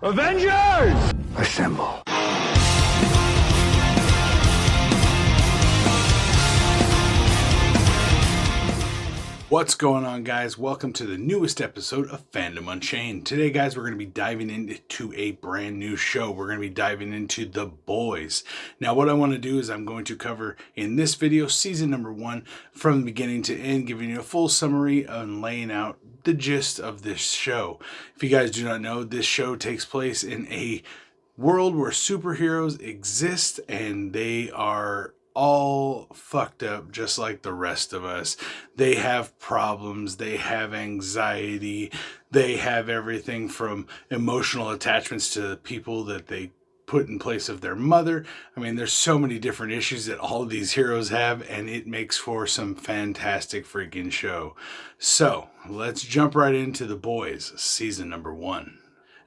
Avengers! Assemble. What's going on, guys? Welcome to the newest episode of Fandom Unchained. Today, guys, we're going to be diving into a brand new show. We're going to be diving into The Boys. Now, what I want to do is I'm going to cover in this video season number 1 from the beginning to end, giving you a full summary and laying out the gist of this show. If you guys do not know, this show takes place in a world where superheroes exist and they are all fucked up just like the rest of us. They have problems, they have anxiety, they have everything from emotional attachments to the people that they put in place of their mother. I mean, there's so many different issues that all of these heroes have, and it makes for some fantastic freaking show. So let's jump right into The Boys, season number 1.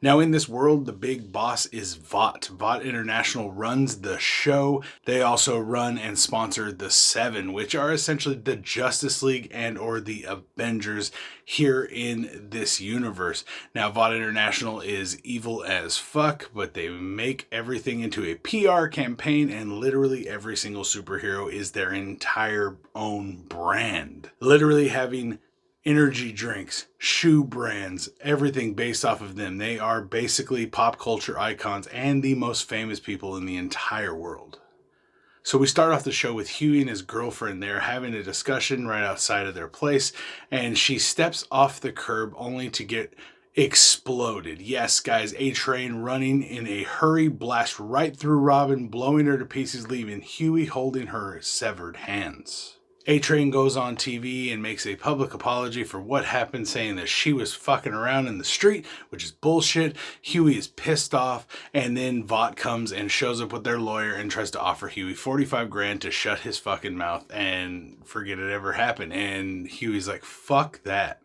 Now, in this world, the big boss is Vought. Vought International runs the show. They also run and sponsor the Seven, which are essentially the Justice League and or the Avengers here in this universe. Now, Vought International is evil as fuck, but they make everything into a PR campaign, and literally every single superhero is their entire own brand. Literally having energy drinks, shoe brands, everything based off of them. They are basically pop culture icons and the most famous people in the entire world. So we start off the show with Hughie and his girlfriend. They're having a discussion right outside of their place, and she steps off the curb only to get exploded. Yes, guys, a train running in a hurry blast right through Robin, blowing her to pieces, leaving Hughie holding her severed hands. A-Train goes on TV and makes a public apology for what happened, saying that she was fucking around in the street, which is bullshit. Hughie is pissed off, and then Vought comes and shows up with their lawyer and tries to offer Hughie 45 grand to shut his fucking mouth and forget it ever happened. And Hughie's like, fuck that.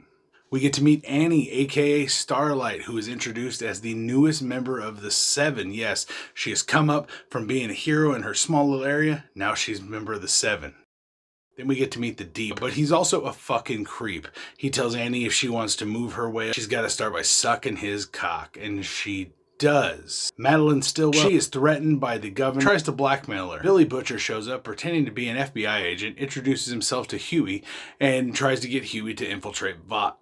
We get to meet Annie, aka Starlight, who is introduced as the newest member of the Seven. Yes, she has come up from being a hero in her small little area. Now she's a member of the Seven. Then we get to meet the Deep, but he's also a fucking creep. He tells Annie if she wants to move her way, she's got to start by sucking his cock, and she does. Madeline Stillwell, she is threatened by the governor, tries to blackmail her. Billy Butcher shows up pretending to be an FBI agent, introduces himself to Hughie, and tries to get Hughie to infiltrate Vought.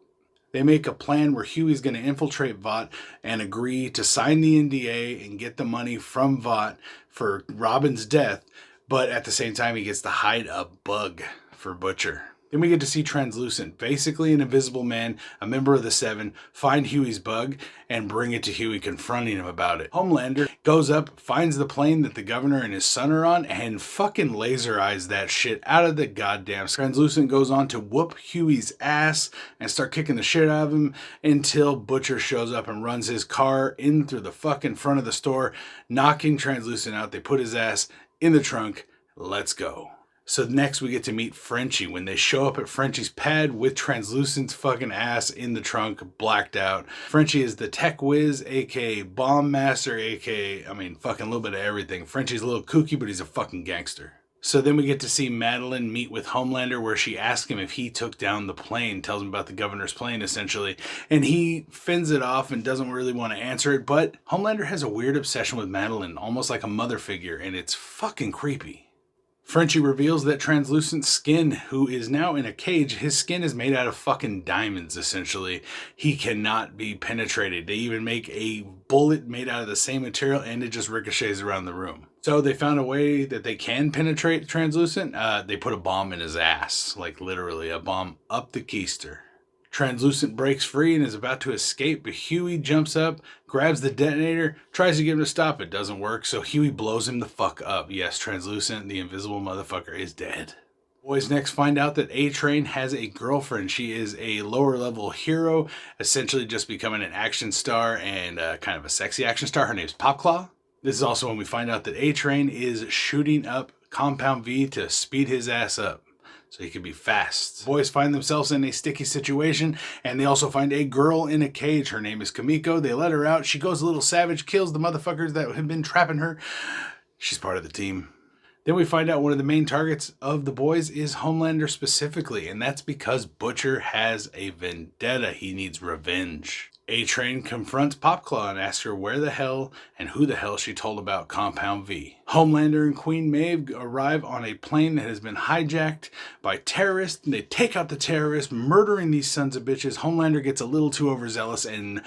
They make a plan where Hughie's going to infiltrate Vought and agree to sign the NDA and get the money from Vought for Robin's death. But at the same time, he gets to hide a bug for Butcher. Then we get to see Translucent, basically an invisible man, a member of the Seven, find Hughie's bug and bring it to Hughie, confronting him about it. Homelander goes up, finds the plane that the governor and his son are on, and fucking laser eyes that shit out of the goddamn sky. Translucent goes on to whoop Hughie's ass and start kicking the shit out of him until Butcher shows up and runs his car in through the fucking front of the store, knocking Translucent out. They put his ass in the trunk. Let's go. So next we get to meet Frenchie when they show up at Frenchie's pad with Translucent's fucking ass in the trunk, blacked out. Frenchie is the tech whiz, aka bomb master, aka, fucking a little bit of everything. Frenchie's a little kooky, but he's a fucking gangster. So then we get to see Madeline meet with Homelander, where she asks him if he took down the plane, tells him about the governor's plane essentially, and he fends it off and doesn't really want to answer it, but Homelander has a weird obsession with Madeline, almost like a mother figure, and it's fucking creepy. Frenchie reveals that Translucent's skin, who is now in a cage, his skin is made out of fucking diamonds, essentially. He cannot be penetrated. They even make a bullet made out of the same material, and it just ricochets around the room. So they found a way that they can penetrate Translucent. They put a bomb in his ass, like literally a bomb up the keister. Translucent breaks free and is about to escape, but Hughie jumps up, grabs the detonator, tries to get him to stop. It doesn't work, so Hughie blows him the fuck up. Yes, Translucent, the invisible motherfucker, is dead. Boys next find out that A-Train has a girlfriend. She is a lower level hero, essentially just becoming an action star and kind of a sexy action star. Her name's Popclaw. This is also when we find out that A-Train is shooting up Compound V to speed his ass up, so he can be fast. Boys find themselves in a sticky situation, and they also find a girl in a cage. Her name is Kamiko. They let her out. She goes a little savage, kills the motherfuckers that have been trapping her. She's part of the team. Then we find out one of the main targets of the boys is Homelander specifically, and that's because Butcher has a vendetta. He needs revenge. A-Train confronts Popclaw and asks her where the hell and who the hell she told about Compound V. Homelander and Queen Maeve arrive on a plane that has been hijacked by terrorists, and they take out the terrorists, murdering these sons of bitches. Homelander gets a little too overzealous and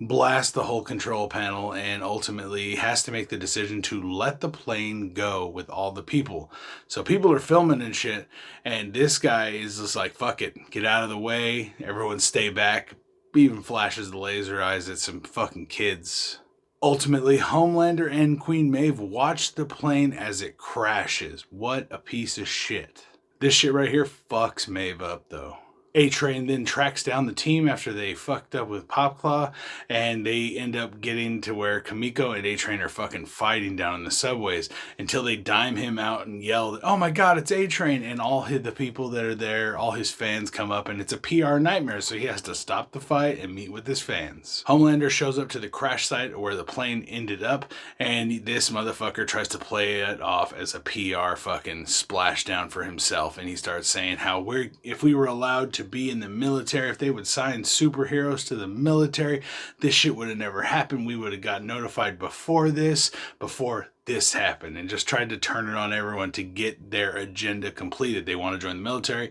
blasts the whole control panel, and ultimately has to make the decision to let the plane go with all the people. So people are filming and shit, and this guy is just like, fuck it, get out of the way, everyone stay back. Even flashes the laser eyes at some fucking kids. Ultimately, Homelander and Queen Maeve watch the plane as it crashes. What a piece of shit. This shit right here fucks Maeve up though. A-Train then tracks down the team after they fucked up with Popclaw, and they end up getting to where Kamiko and A-Train are fucking fighting down in the subways until they dime him out and yell, oh my god, it's A-Train, and all the people that are there, all his fans come up, and it's a PR nightmare, so he has to stop the fight and meet with his fans. Homelander shows up to the crash site where the plane ended up, and this motherfucker tries to play it off as a PR fucking splashdown for himself, and he starts saying how if we were allowed to be in the military, if they would sign superheroes to the military, this shit would have never happened. We would have got notified before this happened, and just tried to turn it on everyone to get their agenda completed. They want to join the military,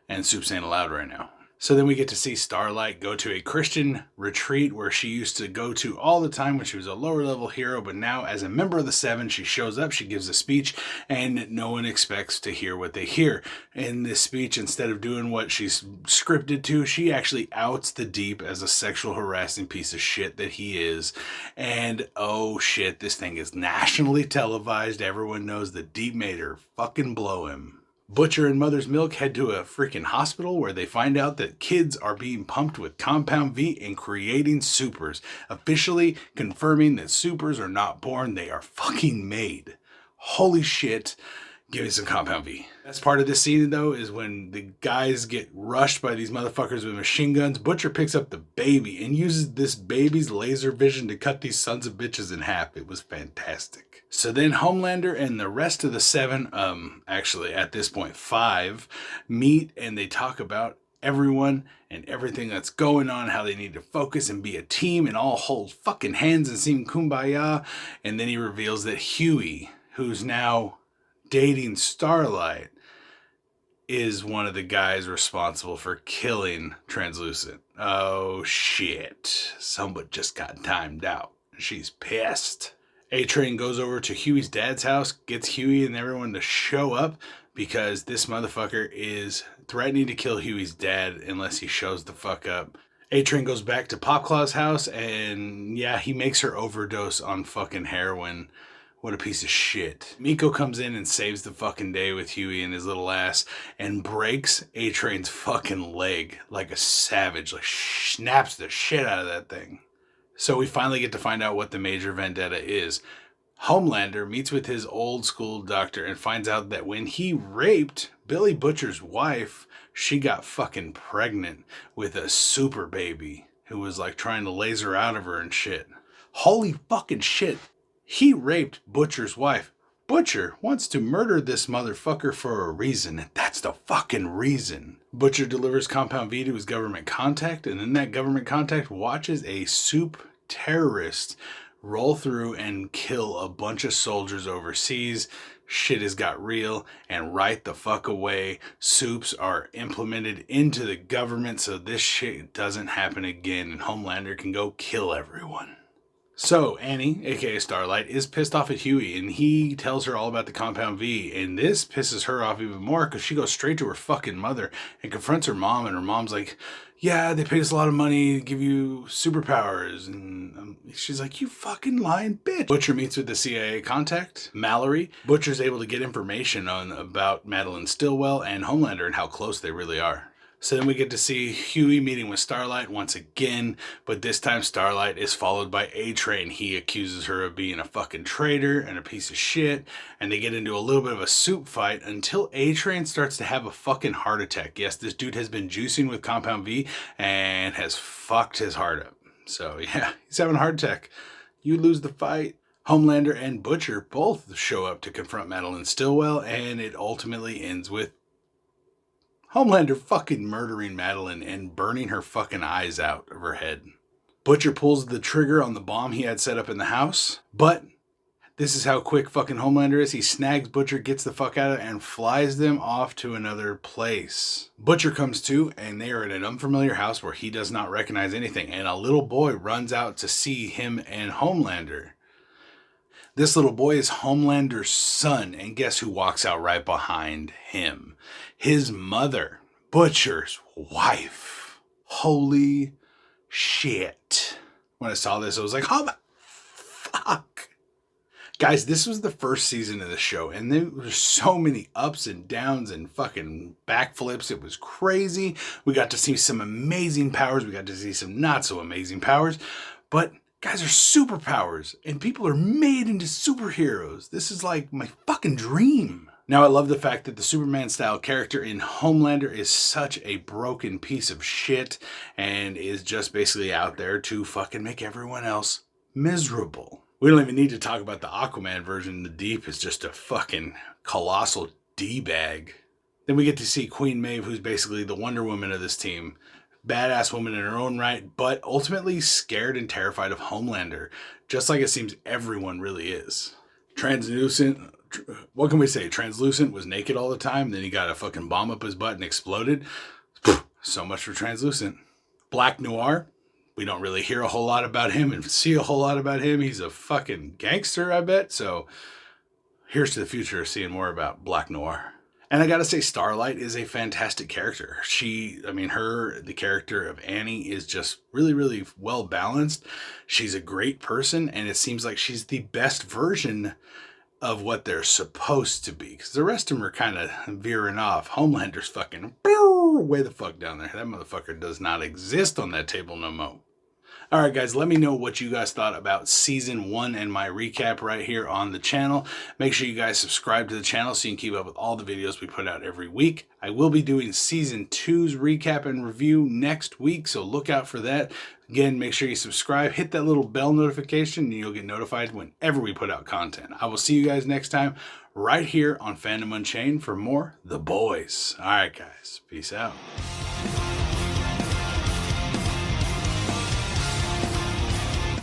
and Soup's ain't allowed right now. So then we get to see Starlight go to a Christian retreat where she used to go to all the time when she was a lower level hero, but now as a member of the Seven, she shows up, she gives a speech, and no one expects to hear what they hear. In this speech, instead of doing what she's scripted to, she actually outs the Deep as a sexual harassing piece of shit that he is. And oh shit, this thing is nationally televised. Everyone knows the Deep made her fucking blow him. Butcher and Mother's Milk head to a freaking hospital where they find out that kids are being pumped with Compound V and creating supers, officially confirming that supers are not born, they are fucking made. Holy shit. Give me some Compound V. Best part of this scene, though, is when the guys get rushed by these motherfuckers with machine guns. Butcher picks up the baby and uses this baby's laser vision to cut these sons of bitches in half. It was fantastic. So then Homelander and the rest of the Seven, actually at this point 5, meet and they talk about everyone and everything that's going on, how they need to focus and be a team and all hold fucking hands and sing Kumbaya. And then he reveals that Hughie, who's now dating Starlight, is one of the guys responsible for killing Translucent. Oh shit. Someone just got timed out. She's pissed. A-Train goes over to Hughie's dad's house, gets Hughie and everyone to show up because this motherfucker is threatening to kill Hughie's dad unless he shows the fuck up. A-Train goes back to Popclaw's house and yeah, he makes her overdose on fucking heroin. What a piece of shit. Miko comes in and saves the fucking day with Hughie and his little ass and breaks A-Train's fucking leg like a savage, like snaps the shit out of that thing. So we finally get to find out what the major vendetta is. Homelander meets with his old school doctor and finds out that when he raped Billy Butcher's wife, she got fucking pregnant with a super baby who was like trying to laser out of her and shit. Holy fucking shit. He raped Butcher's wife. Butcher wants to murder this motherfucker for a reason, and that's the fucking reason. Butcher delivers Compound V to his government contact, and then that government contact watches a Soup terrorist roll through and kill a bunch of soldiers overseas. Shit has got real, and right the fuck away, Soups are implemented into the government so this shit doesn't happen again, and Homelander can go kill everyone. So Annie, aka Starlight, is pissed off at Hughie and he tells her all about the Compound V, and this pisses her off even more because she goes straight to her fucking mother and confronts her mom, and her mom's like, yeah, they paid us a lot of money to give you superpowers, and she's like, you fucking lying bitch. Butcher meets with the CIA contact, Mallory. Butcher's able to get information about Madeline Stillwell and Homelander and how close they really are. So then we get to see Hughie meeting with Starlight once again, but this time Starlight is followed by A-Train. He accuses her of being a fucking traitor and a piece of shit, and they get into a little bit of a soup fight until A-Train starts to have a fucking heart attack. Yes, this dude has been juicing with Compound V and has fucked his heart up. So yeah, he's having a heart attack. You lose the fight, Homelander and Butcher both show up to confront Madeline Stillwell, and it ultimately ends with Homelander fucking murdering Madeline and burning her fucking eyes out of her head. Butcher pulls the trigger on the bomb he had set up in the house, but this is how quick fucking Homelander is. He snags Butcher, gets the fuck out of it, and flies them off to another place. Butcher comes to, and they are in an unfamiliar house where he does not recognize anything, and a little boy runs out to see him and Homelander. This little boy is Homelander's son, and guess who walks out right behind him? His mother, Butcher's wife. Holy shit. When I saw this, I was like, oh my fuck. Guys, this was the first season of the show, and there were so many ups and downs and fucking backflips. It was crazy. We got to see some amazing powers. We got to see some not so amazing powers. But guys are superpowers, and people are made into superheroes. This is like my fucking dream. Now, I love the fact that the Superman-style character in Homelander is such a broken piece of shit and is just basically out there to fucking make everyone else miserable. We don't even need to talk about the Aquaman version. The Deep is just a fucking colossal D-bag. Then we get to see Queen Maeve, who's basically the Wonder Woman of this team. Badass woman in her own right, but ultimately scared and terrified of Homelander, just like it seems everyone really is. Translucent, what can we say? Translucent was naked all the time, then he got a fucking bomb up his butt and exploded. So much for Translucent. Black Noir, we don't really hear a whole lot about him and see a whole lot about him. He's a fucking gangster, I bet. So here's to the future of seeing more about Black Noir. And I gotta say, Starlight is a fantastic character. The character of Annie is just really, really well balanced. She's a great person, and it seems like she's the best version of what they're supposed to be. Because the rest of them are kind of veering off. Homelander's fucking way the fuck down there. That motherfucker does not exist on that table no more. Alright guys, let me know what you guys thought about Season 1 and my recap right here on the channel. Make sure you guys subscribe to the channel so you can keep up with all the videos we put out every week. I will be doing Season 2's recap and review next week, so look out for that. Again, make sure you subscribe, hit that little bell notification, and you'll get notified whenever we put out content. I will see you guys next time right here on Fandom Unchained for more The Boys. Alright guys, peace out.